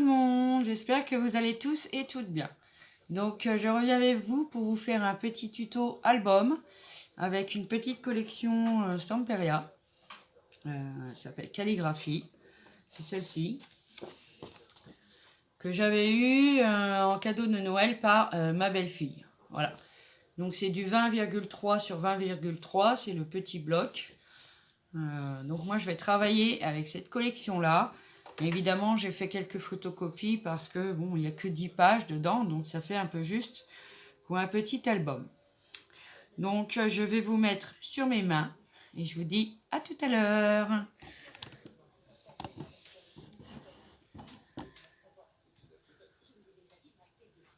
le monde, j'espère que vous allez tous et toutes bien. Donc je reviens avec vous pour vous faire un petit tuto album avec une petite collection Stamperia. Elle s'appelle Calligraphie, c'est celle-ci que j'avais eu en cadeau de Noël par ma belle-fille. Voilà, donc c'est du 20,3 sur 20,3, c'est le petit bloc. Donc moi je vais travailler avec cette collection là. Évidemment j'ai fait quelques photocopies parce que bon, il n'y a que 10 pages dedans, donc ça fait un peu juste pour un petit album. Donc je vais vous mettre sur mes mains et je vous dis à tout à l'heure.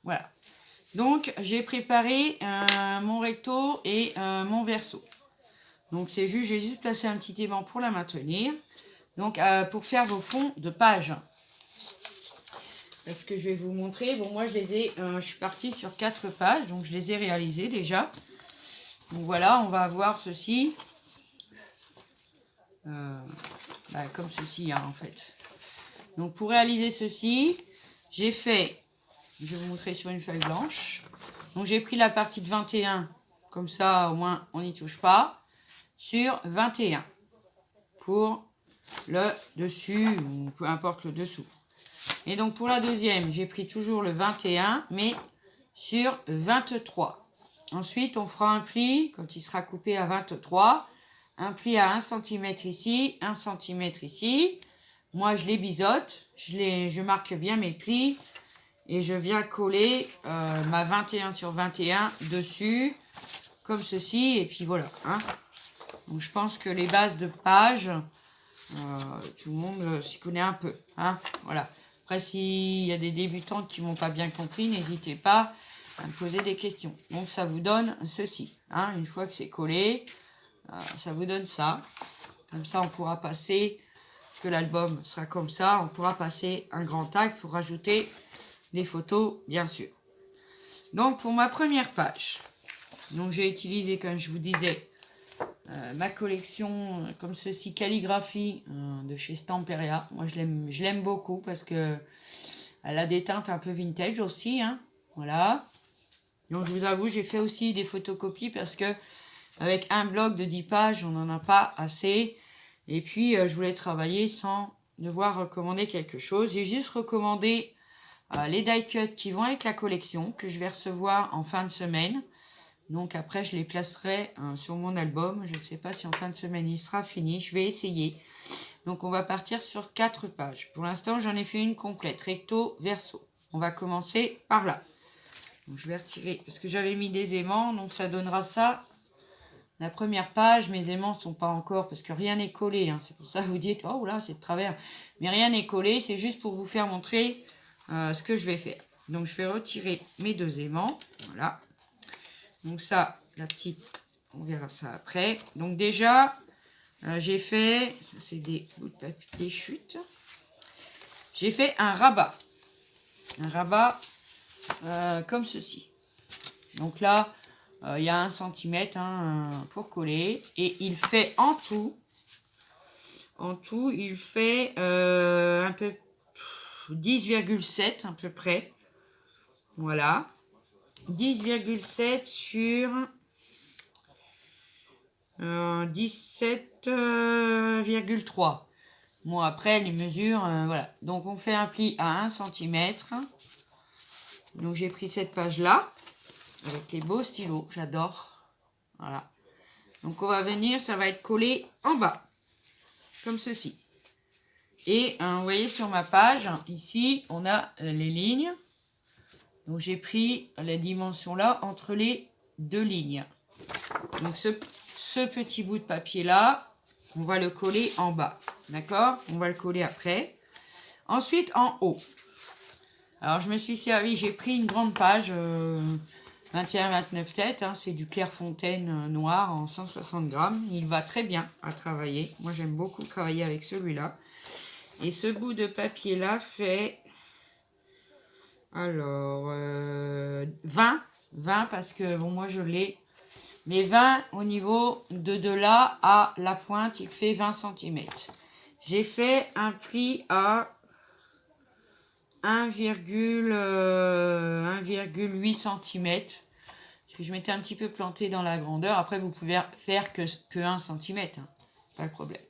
Voilà, donc j'ai préparé mon recto et mon verso. Donc c'est juste, j'ai juste placé un petit aimant pour la maintenir. Donc pour faire vos fonds de page, ce que je vais vous montrer, bon moi je suis partie sur 4 pages, donc je les ai réalisées déjà. Donc voilà, on va avoir ceci, comme ceci hein, en fait. Donc pour réaliser ceci, j'ai fait, je vais vous montrer sur une feuille blanche. Donc j'ai pris la partie de 21, comme ça au moins on n'y touche pas, sur 21 pour le dessus ou peu importe le dessous. Et donc pour la deuxième, j'ai pris toujours le 21, mais sur 23. Ensuite, on fera un pli, quand il sera coupé à 23, un pli à 1 cm ici, 1 cm ici. Moi, je les biseaute, je marque bien mes plis, et je viens coller ma 21 sur 21 dessus, comme ceci, et puis voilà. Hein. Donc je pense que les bases de page, tout le monde s'y connaît un peu. Hein. Voilà. Après, s'il y a des débutantes qui m'ont pas bien compris, n'hésitez pas à me poser des questions. Donc, ça vous donne ceci. Hein. Une fois que c'est collé, ça vous donne ça. Comme ça, on pourra passer, parce que l'album sera comme ça, on pourra passer un grand tag pour rajouter des photos, bien sûr. Donc, pour ma première page, donc j'ai utilisé, comme je vous disais, ma collection comme ceci, Calligraphie de chez Stamperia. Moi je l'aime beaucoup parce que elle a des teintes un peu vintage aussi. Hein. Voilà. Donc je vous avoue, j'ai fait aussi des photocopies parce que avec un bloc de 10 pages, on n'en a pas assez. Et puis je voulais travailler sans devoir recommander quelque chose. J'ai juste recommandé les die cuts qui vont avec la collection que je vais recevoir en fin de semaine. Donc après, je les placerai sur mon album. Je ne sais pas si en fin de semaine, il sera fini. Je vais essayer. Donc on va partir sur 4 pages. Pour l'instant, j'en ai fait une complète. Recto, verso. On va commencer par là. Donc je vais retirer parce que j'avais mis des aimants. Donc ça donnera ça. La première page, mes aimants ne sont pas encore parce que rien n'est collé. Hein. C'est pour ça que vous dites, oh là, c'est de travers. Mais rien n'est collé. C'est juste pour vous faire montrer ce que je vais faire. Donc je vais retirer mes 2 aimants. Voilà. Donc ça, la petite, on verra ça après. Donc déjà, j'ai fait, c'est des bouts de papier chute. J'ai fait un rabat. Un rabat comme ceci. Donc là, il y a 1 cm hein, pour coller. Et il fait en tout, il fait un peu 10,7 à peu près. Voilà. 10,7 sur 17,3. Bon, après, les mesures, voilà. Donc, on fait un pli à 1 cm. Donc, j'ai pris cette page-là, avec les beaux stylos. J'adore. Voilà. Donc, on va venir, ça va être collé en bas. Comme ceci. Et, vous voyez, sur ma page, ici, on a les lignes. Donc, j'ai pris les dimensions là, entre les 2 lignes. Donc, ce petit bout de papier là, on va le coller en bas, d'accord? On va le coller après. Ensuite, en haut. Alors, je me suis servi, j'ai pris une grande page, 21-29 têtes, hein, c'est du Clairefontaine noir en 160 grammes. Il va très bien à travailler. Moi, j'aime beaucoup travailler avec celui-là. Et ce bout de papier là fait, alors, 20 parce que, bon, moi, je l'ai. Mais 20 au niveau de là à la pointe, il fait 20 cm. J'ai fait un pli à 1,8 cm. Parce que je m'étais un petit peu planté dans la grandeur. Après, vous pouvez faire que 1 cm. Hein. Pas de problème.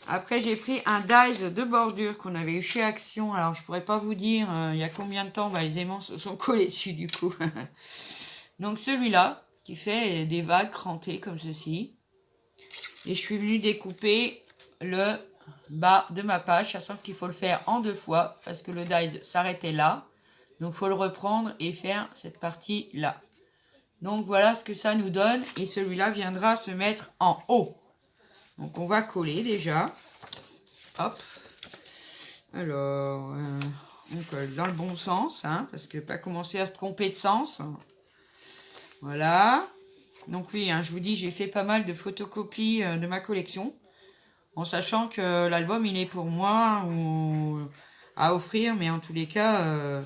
Après, j'ai pris un dies de bordure qu'on avait eu chez Action. Alors, je pourrais pas vous dire il y a combien de temps les aimants se sont collés dessus du coup. Donc, celui-là, qui fait des vagues crantées comme ceci. Et je suis venue découper le bas de ma page, sachant qu'il faut le faire en 2 fois, parce que le dies s'arrêtait là. Donc, il faut le reprendre et faire cette partie-là. Donc, voilà ce que ça nous donne. Et celui-là viendra se mettre en haut. Donc, on va coller déjà. Hop. Alors, on colle dans le bon sens, hein, parce que pas commencer à se tromper de sens. Voilà. Donc oui, hein, je vous dis, j'ai fait pas mal de photocopies de ma collection, en sachant que l'album, il est pour moi à offrir, mais en tous les cas,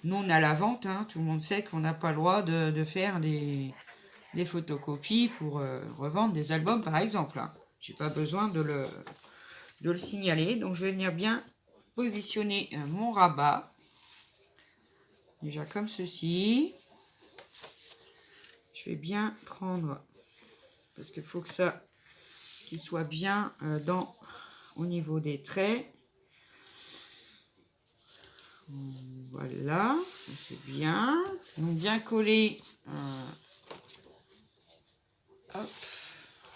nous, on a la vente. Hein, tout le monde sait qu'on n'a pas le droit de faire des photocopies pour revendre des albums, par exemple. Hein. J'ai pas besoin de le signaler. Donc, je vais venir bien positionner mon rabat. Déjà comme ceci. Je vais bien prendre, parce qu'il faut que ça qu'il soit bien au niveau des traits. Voilà, c'est bien. Donc bien collé, hop,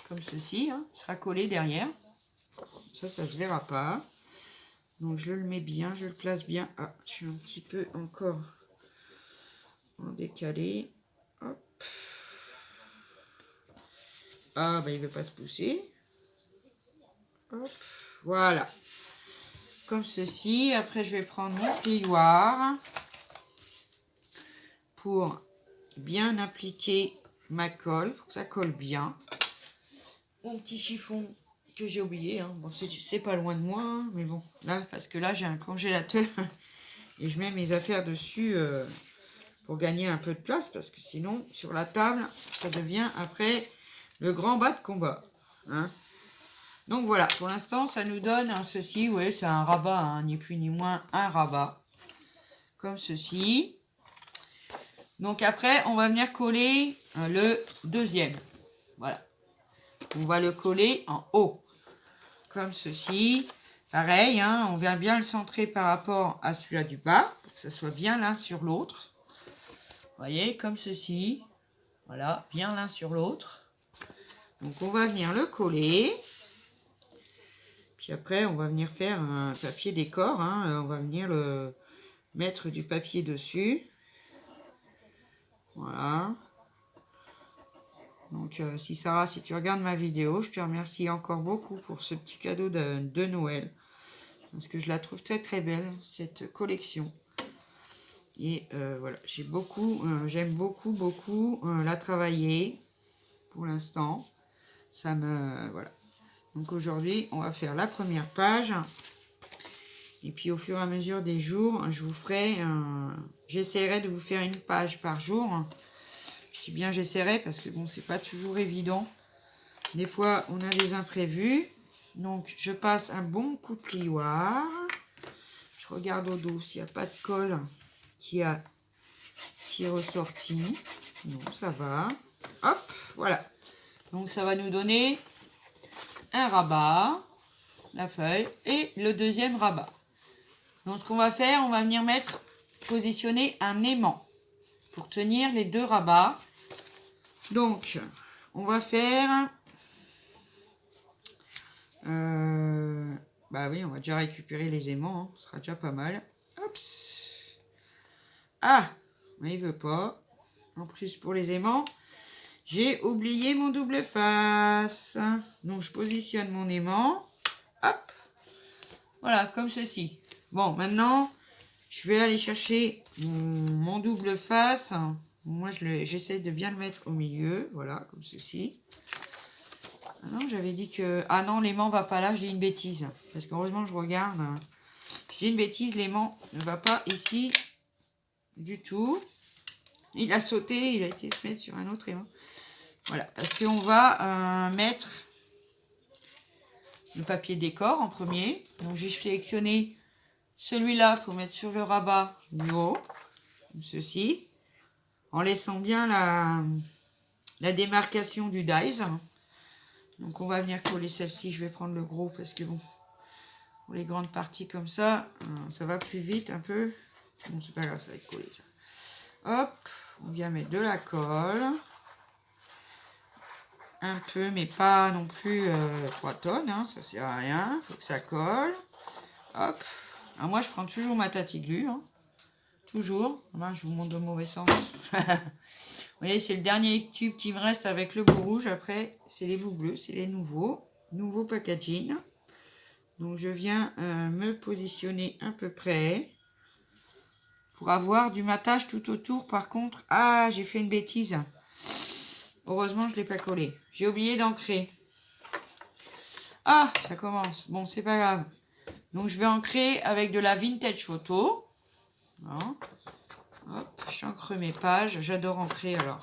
comme ceci, hein, il sera collé derrière. Ça ne se verra pas. Donc je le mets bien, je le place bien. Ah, je suis un petit peu encore en décalé. Hop. Ah, bah il ne veut pas se pousser. Hop, voilà. Comme ceci. Après, je vais prendre mon plioir pour bien appliquer ma colle, pour que ça colle bien. Mon petit chiffon que j'ai oublié. Hein. Bon, c'est pas loin de moi, hein, mais bon, là, parce que là, j'ai un congélateur et je mets mes affaires dessus pour gagner un peu de place, parce que sinon, sur la table, ça devient après le grand bas de combat. Hein. Donc voilà, pour l'instant, ça nous donne ceci. Oui, c'est un rabat, hein, ni plus ni moins un rabat. Comme ceci. Donc après, on va venir coller le deuxième. Voilà. On va le coller en haut. Comme ceci. Pareil, hein, on vient bien le centrer par rapport à celui-là du bas. Pour que ça soit bien l'un sur l'autre. Vous voyez, comme ceci. Voilà, bien l'un sur l'autre. Donc on va venir le coller. Puis après, on va venir faire un papier décor. Hein. On va venir mettre du papier dessus. Voilà. Donc, si Sarah, si tu regardes ma vidéo, je te remercie encore beaucoup pour ce petit cadeau de Noël. Parce que je la trouve très très belle, cette collection. Et voilà, j'aime beaucoup la travailler pour l'instant. Voilà. Donc aujourd'hui, on va faire la première page. Et puis au fur et à mesure des jours, j'essaierai de vous faire une page par jour. Je dis bien j'essaierai parce que bon, c'est pas toujours évident. Des fois, on a des imprévus. Donc, je passe un bon coup de plioir. Je regarde au dos s'il n'y a pas de colle qui est ressorti. Non, ça va. Hop, voilà. Donc, ça va nous donner un rabat, la feuille, et le deuxième rabat. Donc, ce qu'on va faire, on va venir positionner un aimant pour tenir les deux rabats. Donc, on va faire... bah oui, on va déjà récupérer les aimants, hein. Ce sera déjà pas mal. Hop. Ah, mais il veut pas. En plus, pour les aimants, j'ai oublié mon double face. Donc, je positionne mon aimant. Hop. Voilà, comme ceci. Bon, maintenant, je vais aller chercher mon double face. Moi, j'essaie de bien le mettre au milieu. Voilà, comme ceci. Ah non, j'avais dit que... Ah non, l'aimant va pas là, j'ai une bêtise. Parce qu'heureusement, je regarde. Je dis une bêtise, l'aimant ne va pas ici du tout. Il a sauté, il a été se mettre sur un autre aimant. Voilà, parce qu'on va mettre le papier décor en premier. Donc, j'ai sélectionné Celui-là, il faut mettre sur le rabat du haut, comme ceci, en laissant bien la démarcation du dies. Donc on va venir coller celle-ci, je vais prendre le gros parce que bon, pour les grandes parties comme ça, ça va plus vite un peu. Bon, c'est pas grave, ça va être collé. Ça. Hop, on vient mettre de la colle. Un peu, mais pas non plus 3 tonnes, hein, ça sert à rien, faut que ça colle. Hop, alors moi je prends toujours ma tati glue, hein. Toujours. Là, je vous montre le mauvais sens. Vous voyez, c'est le dernier tube qui me reste avec le bout rouge. Après, c'est les bouts bleus, c'est les nouveaux packaging. Donc je viens me positionner à peu près pour avoir du matage tout autour. Par contre, ah, j'ai fait une bêtise. Heureusement, je ne l'ai pas collé. J'ai oublié d'ancrer. Ah, ça commence. Bon, c'est pas grave. Donc, je vais ancrer avec de la vintage photo. Voilà. Hop, j'encre mes pages. J'adore ancrer, alors.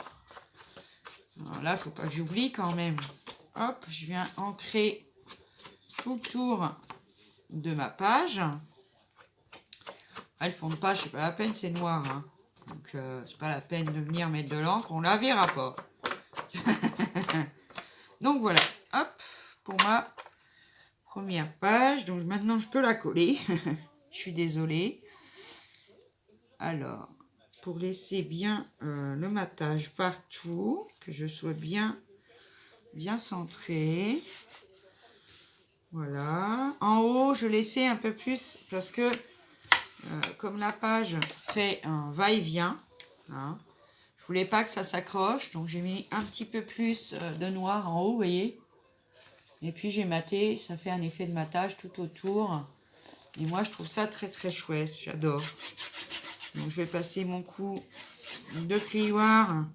Alors là, il ne faut pas que j'oublie quand même. Hop, je viens ancrer tout le tour de ma page. Ah, le fond de page, c'est pas la peine, c'est noir. Hein. Donc, c'est pas la peine de venir mettre de l'encre. On la verra pas. Donc, voilà. Hop, pour ma première page. Donc, maintenant, je peux la coller. Je suis désolée. Alors, pour laisser bien le matage partout, que je sois bien centré. Voilà. En haut, je laissais un peu plus parce que comme la page fait un va-et-vient, hein, je voulais pas que ça s'accroche. Donc, j'ai mis un petit peu plus de noir en haut, vous voyez. Et puis, j'ai maté. Ça fait un effet de matage tout autour. Et moi, je trouve ça très, très chouette. J'adore. Donc, je vais passer mon coup de plioir.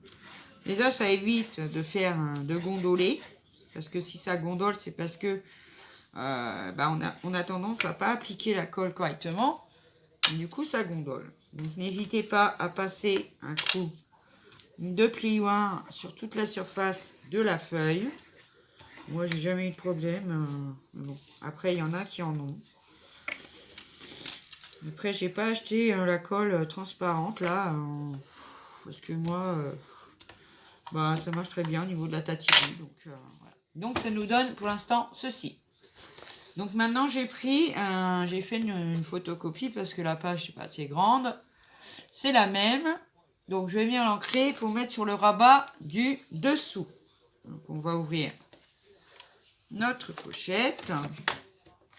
Déjà, ça évite de faire de gondoler. Parce que si ça gondole, c'est parce que on a tendance à pas appliquer la colle correctement. Et du coup, ça gondole. Donc, n'hésitez pas à passer un coup de plioir sur toute la surface de la feuille. Moi, j'ai jamais eu de problème. Bon. Après, il y en a qui en ont. Après, j'ai pas acheté la colle transparente là, parce que moi, ça marche très bien au niveau de la tatine. Donc, voilà. Donc, ça nous donne pour l'instant ceci. Donc maintenant, j'ai fait une photocopie parce que la page n'est pas assez grande. C'est la même. Donc, je vais venir l'ancrer pour mettre sur le rabat du dessous. Donc, on va ouvrir notre pochette.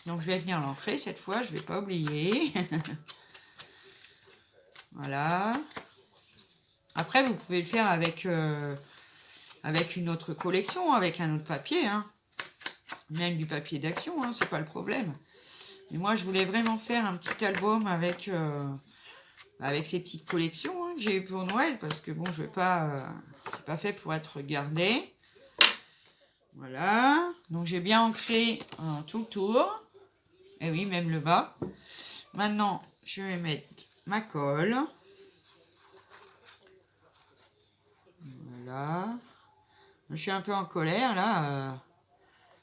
Donc, je vais venir l'ancrer cette fois, je ne vais pas oublier. Voilà. Après, vous pouvez le faire avec une autre collection, avec un autre papier. Hein. Même du papier d'action, hein, c'est pas le problème. Mais moi, je voulais vraiment faire un petit album avec ces petites collections hein, que j'ai eu pour Noël. Parce que bon, je vais pas... c'est pas fait pour être regardé. Voilà. Donc, j'ai bien ancré tout le tour. Et oui, même le bas. Maintenant, je vais mettre ma colle. Voilà. Je suis un peu en colère, là.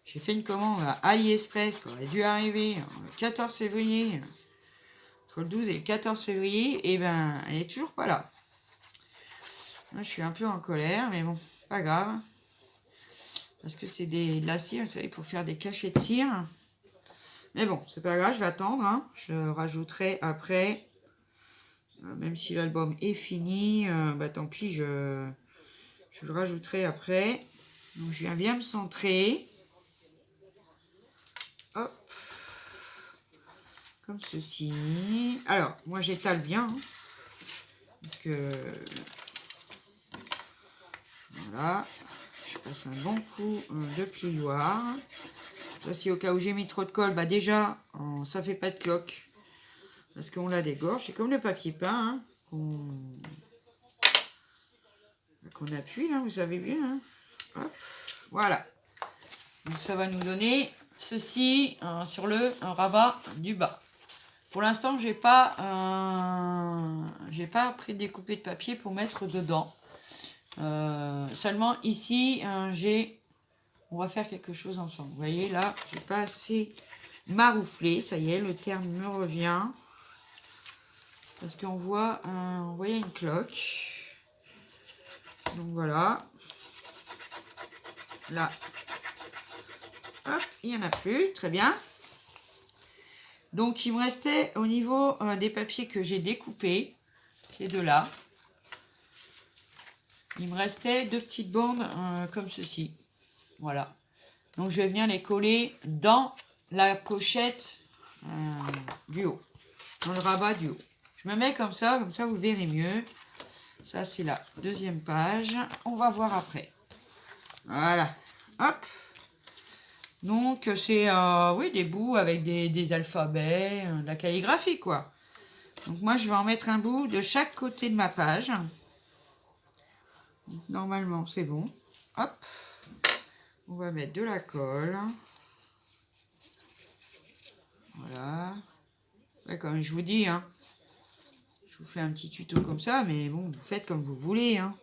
J'ai fait une commande à AliExpress qui aurait dû arriver le 14 février. Entre le 12 et le 14 février. Et ben, elle est toujours pas là. Là, je suis un peu en colère, mais bon, pas grave. Parce que c'est de la cire, vous savez, pour faire des cachets de cire. Mais bon, c'est pas grave, je vais attendre. Hein. Je rajouterai après. Même si l'album est fini, tant pis, je le rajouterai après. Donc, je viens bien me centrer. Hop. Comme ceci. Alors, moi, j'étale bien. Hein, parce que... Voilà. Je passe un bon coup de plioir. Là, si au cas où j'ai mis trop de colle, déjà, ça fait pas de cloque. Parce qu'on la dégorge. C'est comme le papier peint hein, qu'on appuie, là, vous avez vu. Hein. Hop. Voilà. Donc, ça va nous donner ceci sur le rabat du bas. Pour l'instant, j'ai pas pris de découpé de papier pour mettre dedans. Seulement ici, on va faire quelque chose ensemble. Vous voyez là, j'ai pas assez marouflé. Ça y est, le terme me revient. Parce qu'on voit, on voyait une cloque. Donc voilà. Là. Hop, il n'y en a plus. Très bien. Donc il me restait au niveau des papiers que j'ai découpés. Ces deux-là. Il me restait 2 petites bandes comme ceci. Voilà. Donc je vais venir les coller dans la pochette du haut. Dans le rabat du haut. Je me mets comme ça vous verrez mieux. Ça c'est la deuxième page. On va voir après. Voilà. Hop. Donc c'est oui, des bouts avec des alphabets, de la calligraphie quoi. Donc moi je vais en mettre un bout de chaque côté de ma page. Donc, normalement c'est bon. Hop. On va mettre de la colle. Voilà. Ouais, comme je vous dis, hein, je vous fais un petit tuto comme ça, mais bon, vous faites comme vous voulez. Hein.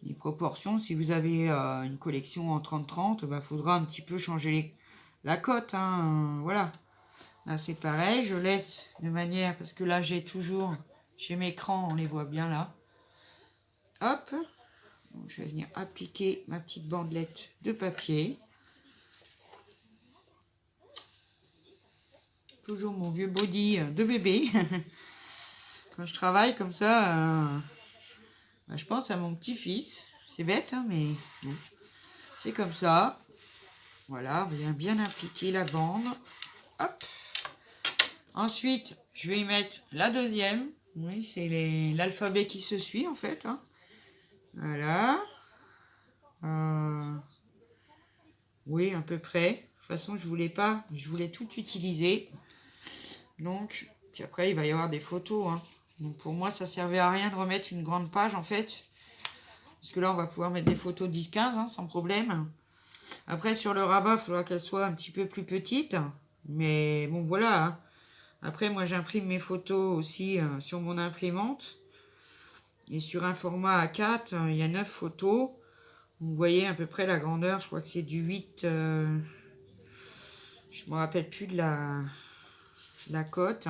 Les proportions, si vous avez une collection en 30-30, bah, faudra un petit peu changer la cote. Hein, voilà. Là, c'est pareil. Je laisse de manière, parce que là, j'ai mes écrans, on les voit bien là. Hop. Donc, je vais venir appliquer ma petite bandelette de papier. Toujours mon vieux body de bébé. Quand je travaille comme ça, bah, je pense à mon petit-fils. C'est bête, hein, mais bon. C'est comme ça. Voilà, on vient bien appliquer la bande. Hop. Ensuite, je vais y mettre la deuxième. Oui, c'est l'alphabet qui se suit, en fait. Hein. Voilà. Oui, à peu près. De toute façon, je voulais tout utiliser. Donc, puis après, il va y avoir des photos. Hein. Donc, pour moi, ça servait à rien de remettre une grande page, en fait. Parce que là, on va pouvoir mettre des photos 10-15, hein, sans problème. Après, sur le rabat, il faudra qu'elle soit un petit peu plus petite. Mais bon, voilà. Hein. Après, moi, j'imprime mes photos aussi sur mon imprimante. Et sur un format A4, il y a 9 photos. Vous voyez à peu près la grandeur. Je crois que c'est du 8. Je ne me rappelle plus de la cote.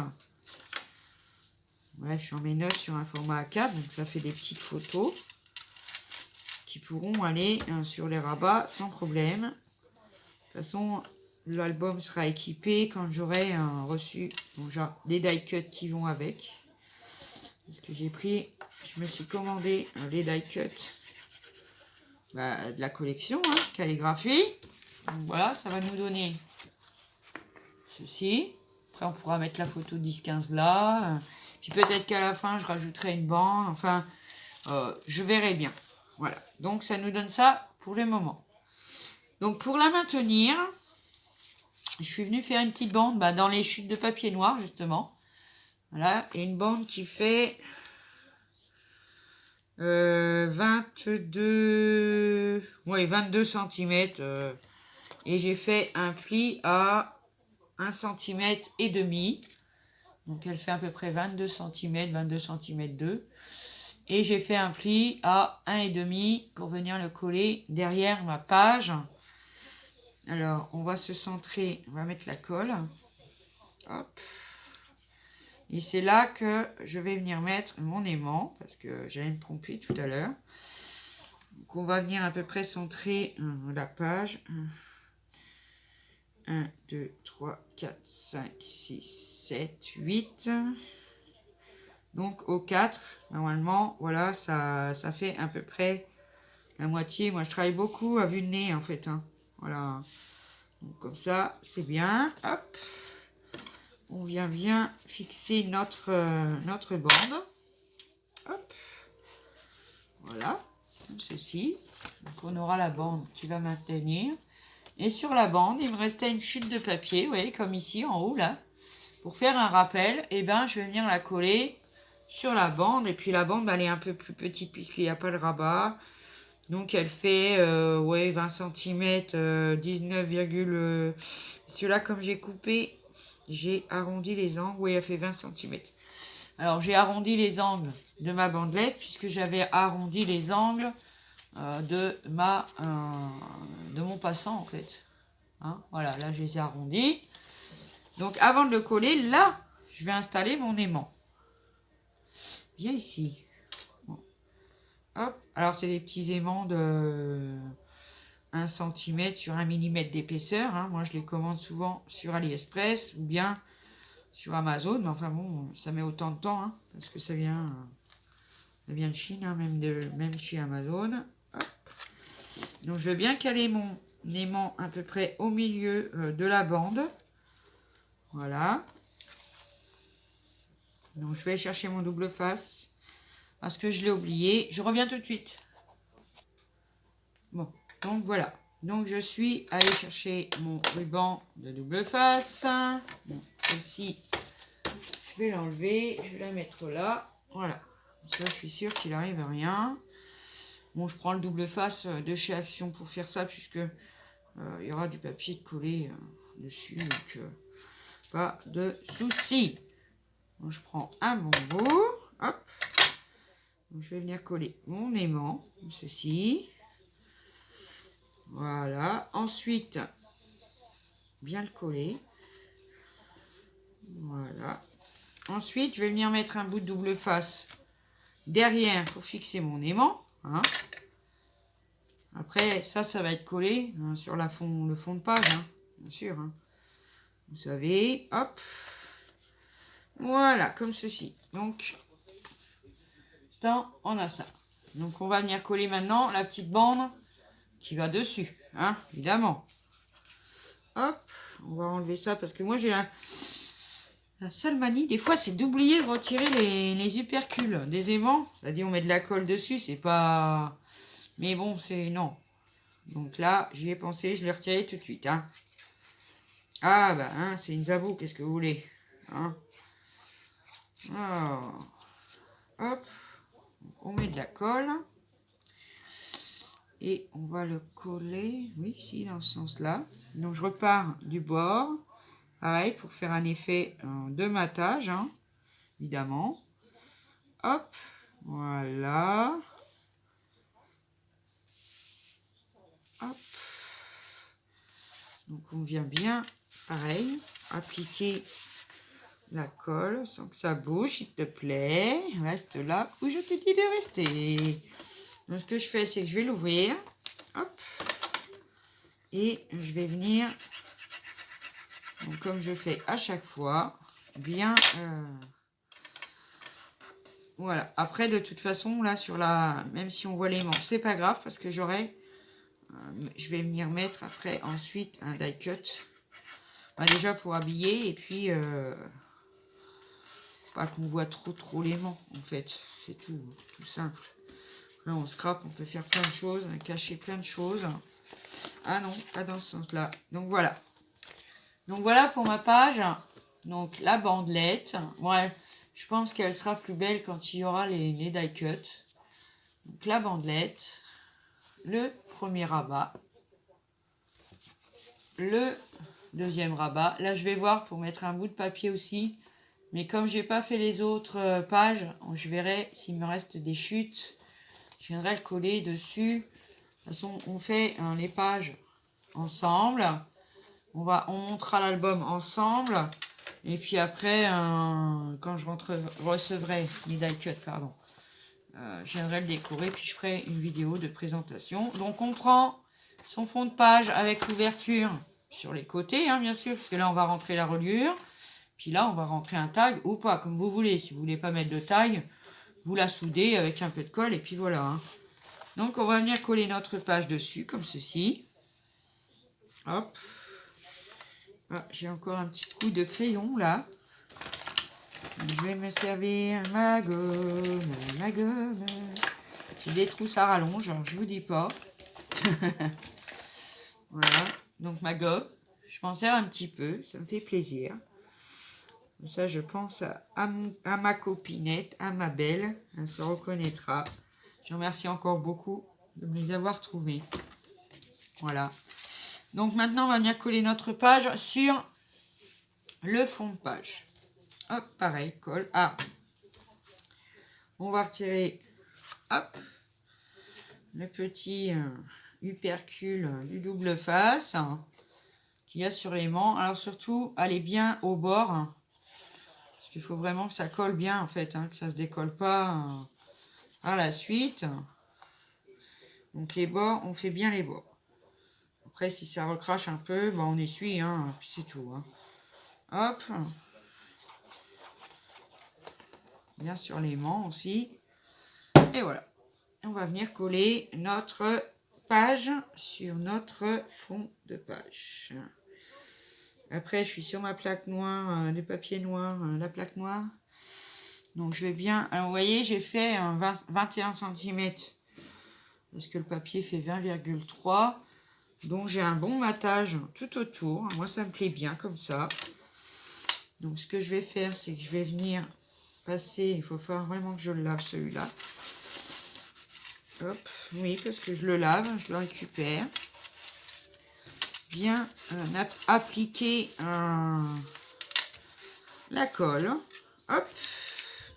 Bref, j'en mets 9 sur un format A4. Donc, ça fait des petites photos qui pourront aller sur les rabats sans problème. De toute façon, l'album sera équipé quand j'aurai reçu les die cuts qui vont avec. Parce que je me suis commandé les die cuts de la collection, hein, calligraphie. Donc voilà, ça va nous donner ceci. Après, on pourra mettre la photo 10-15 là. Puis peut-être qu'à la fin, je rajouterai une bande. Enfin, je verrai bien. Voilà, donc ça nous donne ça pour le moment. Donc pour la maintenir, je suis venue faire une petite bande dans les chutes de papier noir justement. Voilà, et une bande qui fait 22 cm. Et j'ai fait un pli à 1,5 cm. Donc elle fait à peu près 22 cm 2. Et j'ai fait un pli à 1,5 pour venir le coller derrière ma page. Alors, on va se centrer, on va mettre la colle. Hop. Et c'est là que je vais venir mettre mon aimant, parce que j'allais me tromper tout à l'heure. Donc, on va venir à peu près centrer la page. 1, 2, 3, 4, 5, 6, 7, 8... Donc au 4, normalement, voilà, ça fait à peu près la moitié. Moi, je travaille beaucoup à vue de nez, en fait. Hein. Voilà. Donc, comme ça, c'est bien. Hop. On vient bien fixer notre bande. Hop. Voilà. Comme ceci. Donc, on aura la bande qui va maintenir. Et sur la bande, il me restait une chute de papier, vous voyez, comme ici, en haut, là. Pour faire un rappel, je vais venir la coller sur la bande. Et puis la bande, elle est un peu plus petite puisqu'il n'y a pas le rabat. Donc elle fait 20 cm, 19, celui-là, comme j'ai coupé, j'ai arrondi les angles. Oui, elle fait 20 cm. Alors j'ai arrondi les angles de ma bandelette puisque j'avais arrondi les angles de mon passant en fait. Hein, voilà, là je les ai arrondis. Donc avant de le coller, là, je vais installer mon aimant. Bien ici. Bon. Hop. Alors c'est des petits aimants de 1 cm sur 1 mm d'épaisseur. Hein. Moi je les commande souvent sur AliExpress ou bien sur Amazon. Mais enfin bon, ça met autant de temps. Hein, parce que ça vient de Chine, hein, même chez Amazon. Hop. Donc je vais bien caler mon aimant à peu près au milieu de la bande. Voilà. Donc je vais chercher mon double face parce que je l'ai oublié. Je reviens tout de suite. Bon, donc voilà. Donc je suis allée chercher mon ruban de double face. Bon, ici, je vais l'enlever. Je vais la mettre là. Voilà. Ça, je suis sûre qu'il n'arrive à rien. Bon, je prends le double face de chez Action pour faire ça puisque il y aura du papier de coller dessus. Donc, pas de souci. Donc, je prends un bonbon. Hop. Donc, je vais venir coller mon aimant, comme ceci. Voilà. Ensuite, bien le coller. Voilà. Ensuite, je vais venir mettre un bout de double face derrière pour fixer mon aimant. Hein. Après, ça va être collé hein, sur le fond de page, hein, bien sûr. Hein. Vous savez, hop. Voilà, comme ceci. Donc, on a ça. Donc, on va venir coller maintenant la petite bande qui va dessus, hein, évidemment. Hop, on va enlever ça parce que moi, j'ai la seule manie, des fois, c'est d'oublier de retirer les hypercules des aimants. C'est-à-dire, on met de la colle dessus, c'est pas... Mais bon, c'est... Non. Donc là, j'y ai pensé, je l'ai retiré tout de suite, hein. Ah, bah, hein, c'est une zabou, qu'est-ce que vous voulez, hein. Alors, hop, on met de la colle. Et on va le coller, oui, ici, dans ce sens-là. Donc, je repars du bord. Pareil, pour faire un effet de matage, hein, évidemment. Hop, voilà. Hop. Donc, on vient bien, pareil, appliquer la colle sans que ça bouge, s'il te plaît. Reste là où je te dis de rester. Donc, ce que je fais, c'est que je vais l'ouvrir. Hop. Et je vais venir, donc, comme je fais à chaque fois, bien... voilà. Après, de toute façon, là, sur la... Même si on voit l'aimant, c'est pas grave parce que j'aurai... je vais venir mettre après, ensuite, un die cut. Bah, déjà pour habiller et puis... pas qu'on voit trop l'aimant, en fait. C'est tout simple. Là, on scrape, on peut faire plein de choses, cacher plein de choses. Ah non, pas dans ce sens-là. Donc voilà. Donc voilà pour ma page. Donc la bandelette. Ouais, je pense qu'elle sera plus belle quand il y aura les die cut. Donc la bandelette. Le premier rabat. Le deuxième rabat. Là, je vais voir pour mettre un bout de papier aussi. Mais comme j'ai pas fait les autres pages, je verrai s'il me reste des chutes. Je viendrai le coller dessus. De toute façon, on fait les pages ensemble. On montrera l'album ensemble. Et puis après, quand je recevrai mes die cut, pardon, je viendrai le décorer. Puis je ferai une vidéo de présentation. Donc on prend son fond de page avec l'ouverture sur les côtés, hein, bien sûr. Parce que là, on va rentrer la reliure. Puis là, on va rentrer un tag ou pas, comme vous voulez. Si vous voulez pas mettre de tag, vous la soudez avec un peu de colle et puis voilà. Hein. Donc, on va venir coller notre page dessus, comme ceci. Hop. Ah, j'ai encore un petit coup de crayon, là. Je vais me servir ma gomme. J'ai des trous à rallonge, alors je vous dis pas. Voilà. Donc, ma gomme. Je m'en sers un petit peu, ça me fait plaisir. Comme ça, je pense à ma copinette, à ma belle. Elle se reconnaîtra. Je remercie encore beaucoup de me les avoir trouvés. Voilà. Donc maintenant, on va venir coller notre page sur le fond de page. Hop, pareil, colle. Ah, on va retirer, hop, le petit hypercule du double face qu'il y a sur l'aimant. Alors surtout, allez bien au bord. Parce qu'il faut vraiment que ça colle bien en fait, hein, que ça ne se décolle pas à la suite. Donc les bords, on fait bien les bords. Après, si ça recrache un peu, ben, on essuie, hein, puis c'est tout. Hein. Hop. Bien sur l'aimant aussi. Et voilà. On va venir coller notre page sur notre fond de page. Après, je suis sur ma plaque noire, du papier noir, la plaque noire. Donc, je vais bien... Alors, vous voyez, j'ai fait un 21 cm. Parce que le papier fait 20,3. Donc, j'ai un bon matage tout autour. Moi, ça me plaît bien comme ça. Donc, ce que je vais faire, c'est que je vais venir passer... Il faut vraiment que je le lave, celui-là. Hop, oui, parce que je le lave, je le récupère. Bien appliquer la colle. Hop.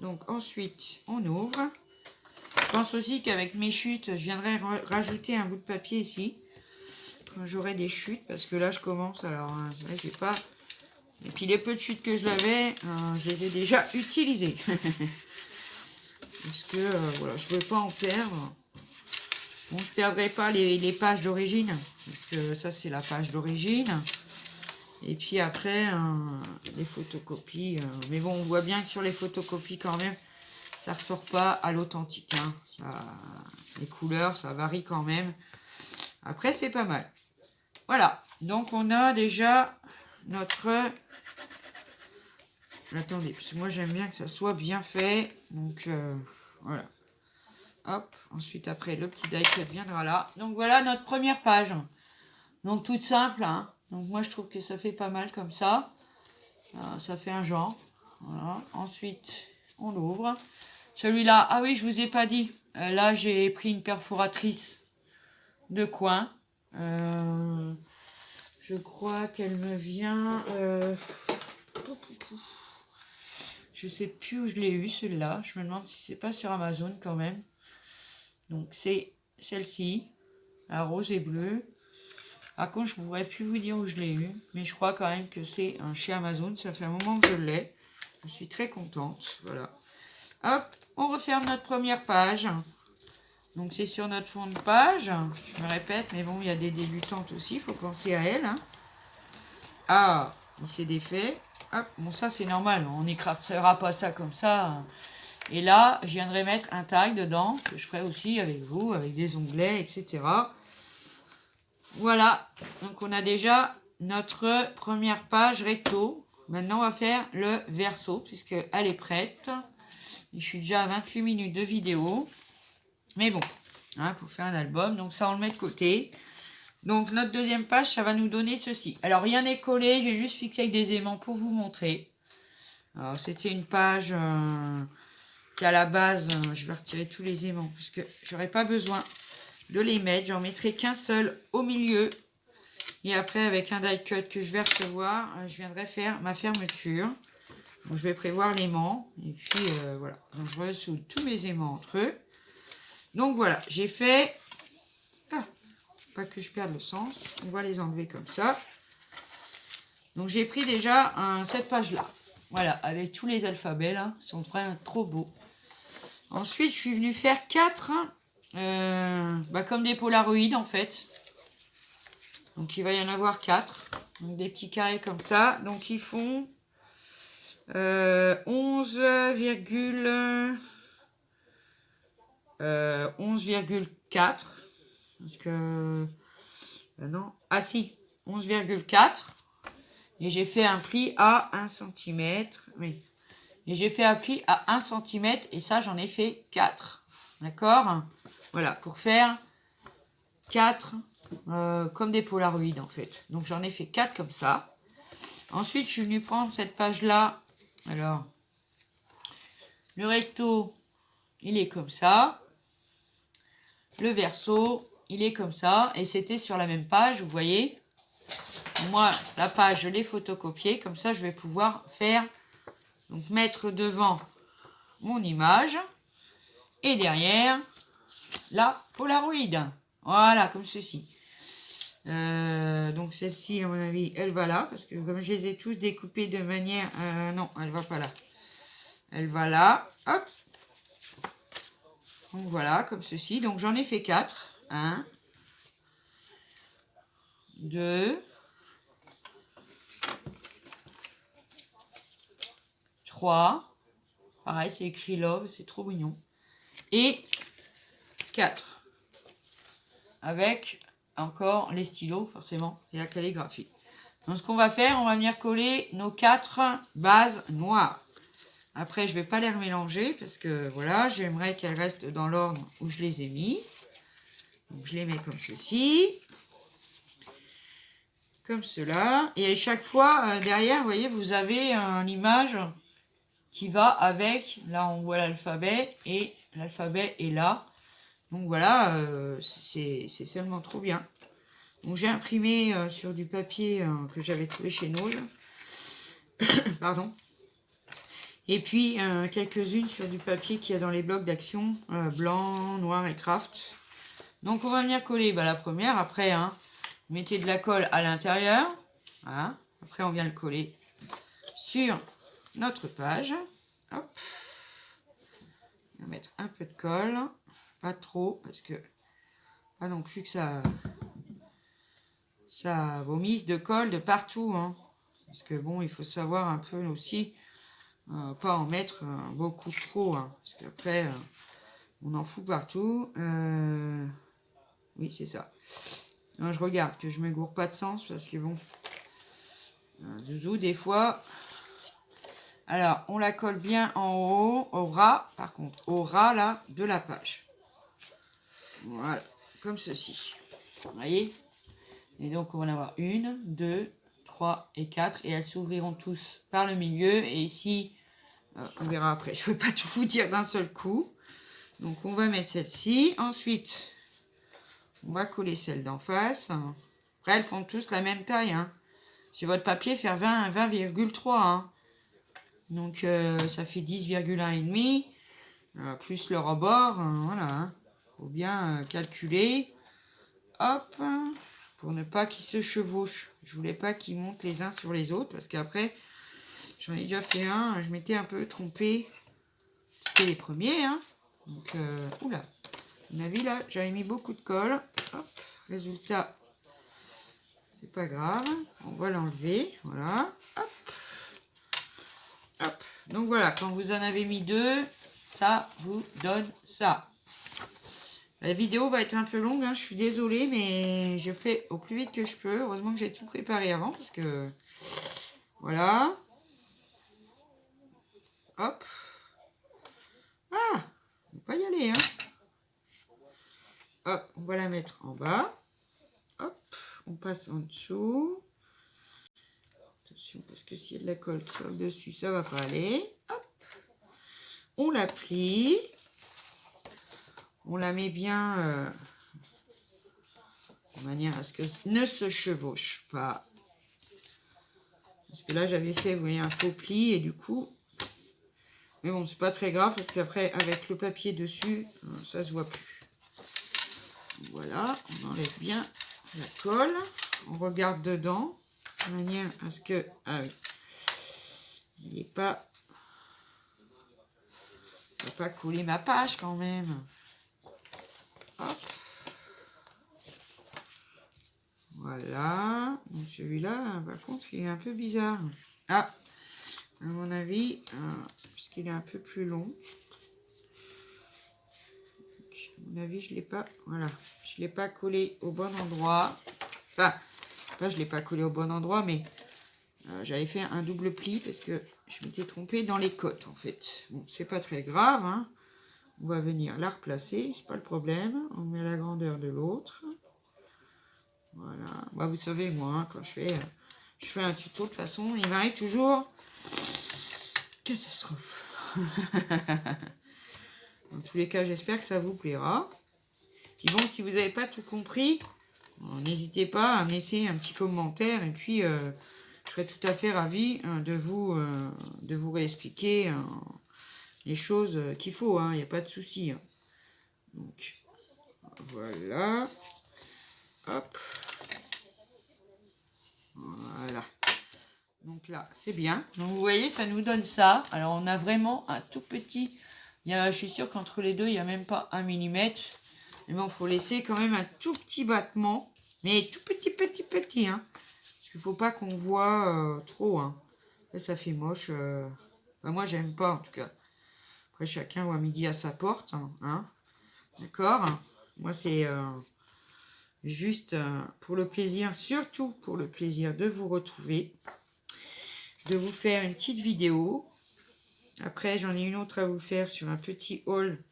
Donc ensuite, on ouvre. Je pense aussi qu'avec mes chutes, je viendrai rajouter un bout de papier ici. Quand j'aurai des chutes, parce que là, je commence. Alors, c'est vrai que j'ai pas... Et puis les peu de chutes que je l'avais, je les ai déjà utilisées. Parce que, voilà, je ne veux pas en perdre. Bon, je ne perdrai pas les pages d'origine, parce que ça, c'est la page d'origine. Et puis après, les photocopies. Mais bon, on voit bien que sur les photocopies, quand même, ça ne ressort pas à l'authentique. Hein. Les couleurs, ça varie quand même. Après, c'est pas mal. Voilà. Donc, on a déjà notre... Attendez, parce que moi, j'aime bien que ça soit bien fait. Donc, voilà. Hop, ensuite après le petit die-cut viendra là. Donc voilà notre première page. Donc toute simple. Hein. Donc moi je trouve que ça fait pas mal comme ça. Ça fait un genre. Voilà. Ensuite on l'ouvre. Celui-là, ah oui je vous ai pas dit. Là j'ai pris une perforatrice de coin. Je crois qu'elle me vient... Je sais plus où je l'ai eu celle-là. Je me demande si c'est pas sur Amazon quand même. Donc c'est celle-ci, la rose et bleue. Par contre, je ne pourrais plus vous dire où je l'ai eu, mais je crois quand même que c'est chez Amazon. Ça fait un moment que je l'ai. Je suis très contente. Voilà. Hop, on referme notre première page. Donc c'est sur notre fond de page. Je me répète, mais bon, il y a des débutantes aussi. Il faut penser à elles. Hein. Ah, il s'est défait. Hop, bon ça c'est normal. On n'écrasera pas ça comme ça. Et là, je viendrai mettre un tag dedans, que je ferai aussi avec vous, avec des onglets, etc. Voilà, donc on a déjà notre première page recto. Maintenant, on va faire le verso, puisqu'elle est prête. Et je suis déjà à 28 minutes de vidéo. Mais bon, hein, pour faire un album, donc ça, on le met de côté. Donc, notre deuxième page, ça va nous donner ceci. Alors, rien n'est collé, j'ai juste fixé avec des aimants pour vous montrer. Alors, c'était une page... à la base, je vais retirer tous les aimants parce que j'aurai pas besoin de les mettre. J'en mettrai qu'un seul au milieu. Et après, avec un die cut que je vais recevoir, je viendrai faire ma fermeture. Donc, je vais prévoir l'aimant. Et puis, voilà. Donc, je ressoude tous mes aimants entre eux. Donc, voilà. J'ai fait... Ah, pas que je perde le sens. On va les enlever comme ça. Donc, j'ai pris déjà cette page-là. Voilà, avec tous les alphabets, là. Ils sont vraiment trop beaux. Ensuite, je suis venue faire 4, comme des polaroïdes, en fait. Donc, il va y en avoir 4. Donc, des petits carrés comme ça. Donc, ils font 11,4. Parce que... non. Ah, si. 11,4. Et j'ai fait un pli à 1 cm. Oui. Et j'ai fait un pli à 1 cm. Et ça, j'en ai fait 4. D'accord? Voilà, pour faire 4 comme des polaroïdes, en fait. Donc, j'en ai fait 4 comme ça. Ensuite, je suis venue prendre cette page-là. Alors, le recto, il est comme ça. Le verso, il est comme ça. Et c'était sur la même page, vous voyez. Moi, la page, je l'ai photocopiée. Comme ça, je vais pouvoir faire... Donc, mettre devant mon image. Et derrière, la Polaroid. Voilà, comme ceci. Donc celle-ci, à mon avis, elle va là. Parce que comme je les ai tous découpés de manière... non, elle va pas là. Elle va là. Hop. Donc voilà, comme ceci. Donc j'en ai fait 4. 1, 2, 3. Pareil, c'est écrit Love, c'est trop mignon. Et 4. Avec encore les stylos, forcément, et la calligraphie. Donc ce qu'on va faire, on va venir coller nos 4 bases noires. Après, je ne vais pas les remélanger parce que voilà, j'aimerais qu'elles restent dans l'ordre où je les ai mis. Donc je les mets comme ceci. Comme cela. Et à chaque fois, derrière, vous voyez, vous avez une image qui va avec. Là, on voit l'alphabet et l'alphabet est là. Donc voilà, c'est seulement trop bien. Donc j'ai imprimé sur du papier que j'avais trouvé chez Nose. Pardon. Et puis quelques-unes sur du papier qu'il y a dans les blocs d'action, blanc, noir et craft. Donc on va venir coller la première. Après, mettez de la colle à l'intérieur. Voilà. Après, on vient le coller sur notre page. Hop. On va mettre un peu de colle. Pas trop, parce que pas non plus que ça vomisse de colle de partout. Parce que bon, il faut savoir un peu aussi... pas en mettre beaucoup trop, parce qu'après, on en fout partout. Oui, c'est ça. Non, je regarde que je me gourre pas de sens, parce que bon, Zouzou, des fois... Alors, on la colle bien en haut, au ras, par contre, au ras, là, de la page. Voilà, comme ceci. Vous voyez? Et donc, on va en avoir 1, 2, 3 et 4, et elles s'ouvriront tous par le milieu, et ici... on verra après, je ne peux pas tout vous dire d'un seul coup. Donc on va mettre celle-ci. Ensuite, on va coller celle d'en face. Après, elles font tous la même taille. Si votre papier fait 20,3. Donc ça fait 10,1,5. Plus le rebord. Voilà. Faut bien calculer. Hop. Pour ne pas qu'ils se chevauchent. Je voulais pas qu'ils montent les uns sur les autres. Parce qu'après... J'en ai déjà fait un, je m'étais un peu trompée. C'était les premiers, Donc, oula. À mon avis, là, j'avais mis beaucoup de colle. Hop, résultat, c'est pas grave. On va l'enlever, voilà. Hop. Hop. Donc voilà, quand vous en avez mis 2, ça vous donne ça. La vidéo va être un peu longue, je suis désolée, mais je fais au plus vite que je peux. Heureusement que j'ai tout préparé avant, parce que... Voilà. Hop. Ah, on va y aller, Hop, on va la mettre en bas. Hop, on passe en dessous. Attention, parce que s'il y a de la colle sur le dessus, ça va pas aller. Hop. On la plie. On la met bien de manière à ce que ne se chevauche pas. Parce que là, j'avais fait, vous voyez, un faux pli et du coup... Mais bon, c'est pas très grave parce qu'après, avec le papier dessus, ça se voit plus. Voilà, on enlève bien la colle. On regarde dedans, de manière à ce que... Ah oui. Il n'est pas... Je ne vais pas couler ma page quand même. Hop. Voilà. Donc celui-là, par contre, il est un peu bizarre. Ah, à mon avis, puisqu'il est un peu plus long. Donc, à mon avis, je ne l'ai pas... Voilà. Je ne l'ai pas collé au bon endroit. Enfin, là, je ne l'ai pas collé au bon endroit, mais j'avais fait un double pli parce que je m'étais trompée dans les côtes, en fait. Bon, c'est pas très grave, On va venir la replacer, c'est pas le problème. On met la grandeur de l'autre. Voilà. Vous savez, moi, quand je fais un tuto, de toute façon, il m'arrive toujours... Catastrophe. Dans tous les cas, j'espère que ça vous plaira. Puis bon, si vous n'avez pas tout compris, n'hésitez pas à me laisser un petit commentaire. Et puis, je serais tout à fait ravie de vous réexpliquer les choses qu'il faut. Il n'y a pas de souci. Donc, voilà. Hop. Donc là, c'est bien. Donc vous voyez, ça nous donne ça. Alors on a vraiment un tout petit... je suis sûre qu'entre les deux, il n'y a même pas 1 millimètre. Mais bon, il faut laisser quand même un tout petit battement. Mais tout petit. Hein. Parce qu'il ne faut pas qu'on voit trop. Hein. Là, ça fait moche. Enfin, moi, j'aime pas en tout cas. Après, chacun voit midi à sa porte. Hein. D'accord? Moi, c'est juste pour le plaisir, surtout pour le plaisir de vous retrouver. De vous faire une petite vidéo. Après, j'en ai une autre à vous faire sur un petit haul.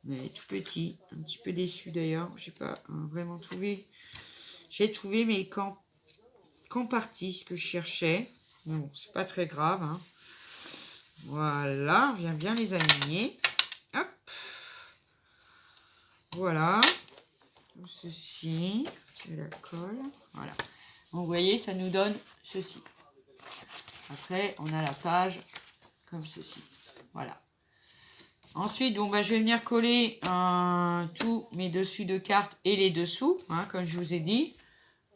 Mais tout petit. Un petit peu déçu d'ailleurs. Je n'ai pas vraiment trouvé. J'ai trouvé mais qu'en partie ce que je cherchais. Bon, c'est pas très grave. Hein. Voilà, on vient bien les aligner. Hop. Voilà. Comme ceci. Je la colle. Voilà. Donc, vous voyez, ça nous donne ceci. Après, on a la page comme ceci. Voilà. Ensuite, bon, bah, je vais venir coller tous mes dessus de cartes et les dessous, hein, comme je vous ai dit.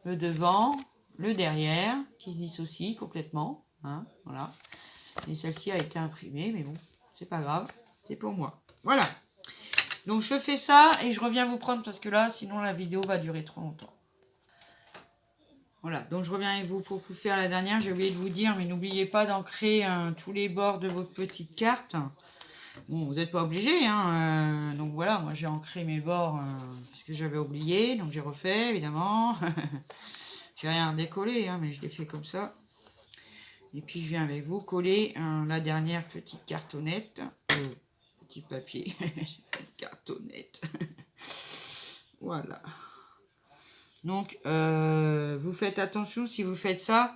Le devant, le derrière, qui se dissocie complètement. Hein, voilà. Et celle-ci a été imprimée, mais bon, c'est pas grave. C'est pour moi. Voilà. Donc, je fais ça et je reviens vous prendre parce que là, sinon, la vidéo va durer trop longtemps. Voilà, donc je reviens avec vous pour vous faire la dernière. J'ai oublié de vous dire, mais n'oubliez pas d'ancrer tous les bords de votre petite carte. Bon, vous n'êtes pas obligé, hein. Donc voilà, moi j'ai ancré mes bords parce que j'avais oublié. Donc j'ai refait, évidemment. J'ai rien décollé, hein, mais je l'ai fait comme ça. Et puis je viens avec vous coller la dernière petite cartonnette. Petit papier. Cartonnette. Voilà. Donc, vous faites attention si vous faites ça,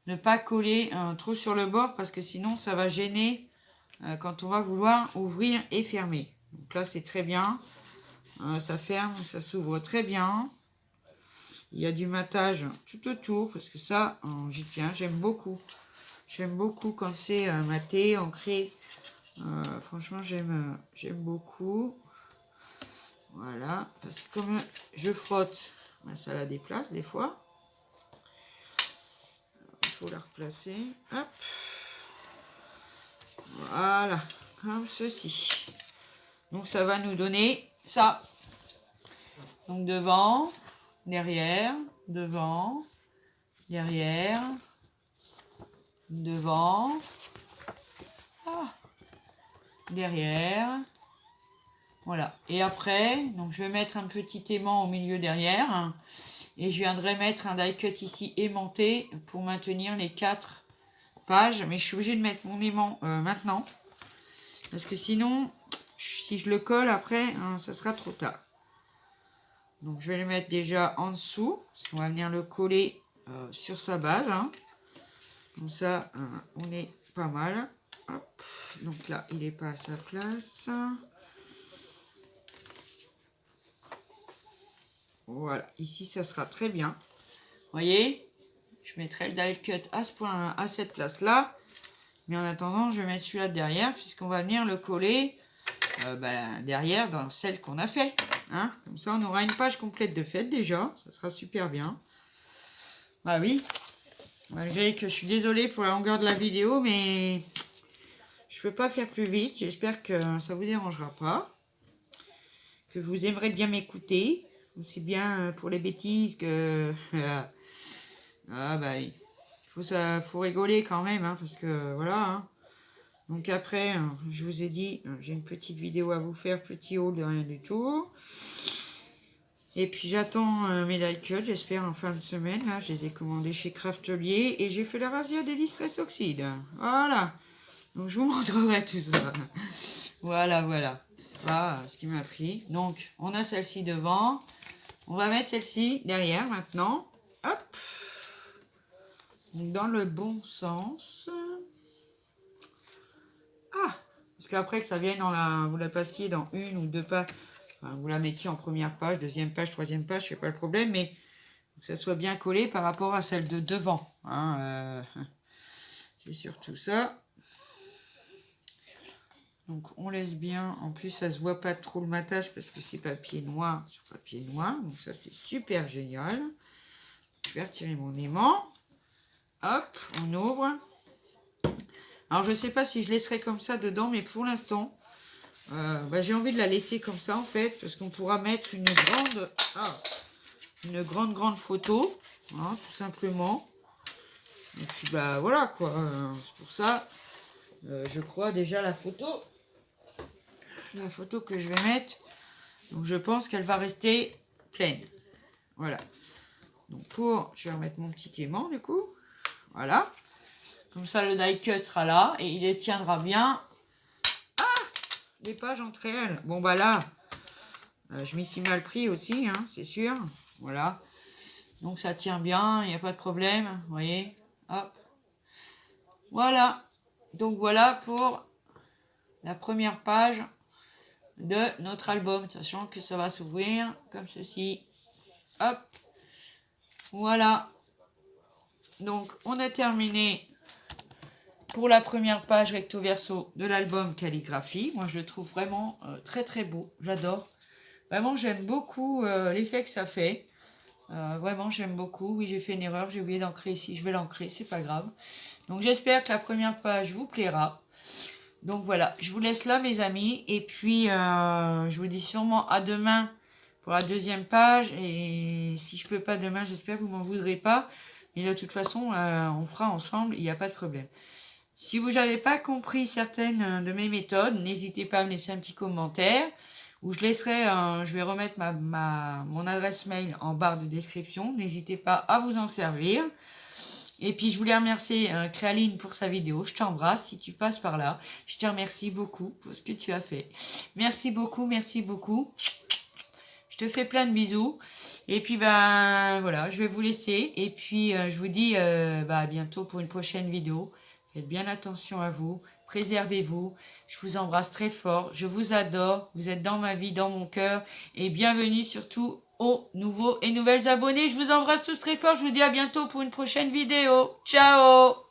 ne pas coller trop sur le bord parce que sinon ça va gêner quand on va vouloir ouvrir et fermer. Donc là, c'est très bien. Ça ferme, ça s'ouvre très bien. Il y a du matage tout autour parce que ça, j'y tiens. J'aime beaucoup. J'aime beaucoup quand c'est maté, ancré. Franchement, j'aime beaucoup. Voilà. Parce que comme je frotte, ça la déplace des fois. Il faut la replacer. Hop. Voilà. Comme ceci. Donc ça va nous donner ça. Donc devant, derrière, devant, derrière, devant, derrière. Voilà. Et après, donc je vais mettre un petit aimant au milieu derrière. Et je viendrai mettre un die cut ici aimanté pour maintenir les 4 pages. Mais je suis obligée de mettre mon aimant maintenant. Parce que sinon, si je le colle après, ça sera trop tard. Donc je vais le mettre déjà en dessous. On va venir le coller sur sa base. Hein. Comme ça, on est pas mal. Hop. Donc là, il n'est pas à sa place. Voilà, ici ça sera très bien. Vous voyez, je mettrai le die cut à ce point, à cette place là. Mais en attendant, je vais mettre celui-là derrière puisqu'on va venir le coller derrière dans celle qu'on a fait. Hein. Comme ça, on aura une page complète de faite déjà. Ça sera super bien. Bah oui. Malgré que je suis désolée pour la longueur de la vidéo, mais je peux pas faire plus vite. J'espère que ça vous dérangera pas. Que vous aimerez bien m'écouter. Aussi bien pour les bêtises que... ah bah oui. Faut rigoler quand même, hein, parce que voilà. Hein. Donc après, je vous ai dit, j'ai une petite vidéo à vous faire, petit haul de rien du tout. Et puis j'attends mes die cuts, j'espère en fin de semaine. Là, je les ai commandés chez Craftelier et j'ai fait la razzia des Distress Oxide. Voilà. Donc je vous montrerai tout ça. Voilà. C'est pas ce qui m'a pris. Donc on a celle-ci devant. On va mettre celle-ci derrière maintenant. Hop. Dans le bon sens. Ah. Parce qu'après que ça vienne dans la... Vous la passiez dans une ou 2 pages. Enfin, vous la mettiez en première page, deuxième page, troisième page, c'est pas le problème. Mais que ça soit bien collé par rapport à celle de devant. Hein, c'est surtout ça. Donc on laisse bien. En plus, ça se voit pas trop le matage parce que c'est papier noir sur papier noir. Donc ça, c'est super génial. Je vais retirer mon aimant. Hop, on ouvre. Alors, je ne sais pas si je laisserai comme ça dedans, mais pour l'instant, j'ai envie de la laisser comme ça, en fait, parce qu'on pourra mettre une grande photo, hein, tout simplement. Et puis, voilà, quoi. C'est pour ça, je crois déjà la photo que je vais mettre. Donc, je pense qu'elle va rester pleine. Voilà. Donc, je vais remettre mon petit aimant, du coup. Voilà. Comme ça, le die cut sera là et il les tiendra bien. Les pages entre elles. Bon, là, je m'y suis mal pris aussi, hein, c'est sûr. Voilà. Donc, ça tient bien, il n'y a pas de problème. Vous voyez. Hop. Voilà. Donc, voilà pour la première page de notre album. Sachant que ça va s'ouvrir comme ceci. Hop. Voilà. Donc, on a terminé pour la première page recto verso de l'album Calligraphie. Moi, je le trouve vraiment très très beau. J'adore. Vraiment, j'aime beaucoup l'effet que ça fait. Vraiment, j'aime beaucoup. Oui, j'ai fait une erreur. J'ai oublié d'ancrer ici. Je vais l'ancrer, c'est pas grave. Donc, j'espère que la première page vous plaira. Donc, voilà. Je vous laisse là, mes amis. Et puis, je vous dis sûrement à demain pour la deuxième page. Et si je peux pas demain, j'espère que vous m'en voudrez pas. Mais de toute façon, on fera ensemble. Il n'y a pas de problème. Si vous n'avez pas compris certaines de mes méthodes, n'hésitez pas à me laisser un petit commentaire. Ou je vais remettre mon adresse mail en barre de description. N'hésitez pas à vous en servir. Et puis je voulais remercier Créaline pour sa vidéo. Je t'embrasse si tu passes par là. Je te remercie beaucoup pour ce que tu as fait. Merci beaucoup, merci beaucoup. Je te fais plein de bisous. Et puis voilà, je vais vous laisser. Et puis je vous dis à bientôt pour une prochaine vidéo. Faites bien attention à vous, préservez-vous. Je vous embrasse très fort, je vous adore. Vous êtes dans ma vie, dans mon cœur. Et bienvenue surtout aux nouveaux et nouvelles abonnés. Je vous embrasse tous très fort. Je vous dis à bientôt pour une prochaine vidéo. Ciao!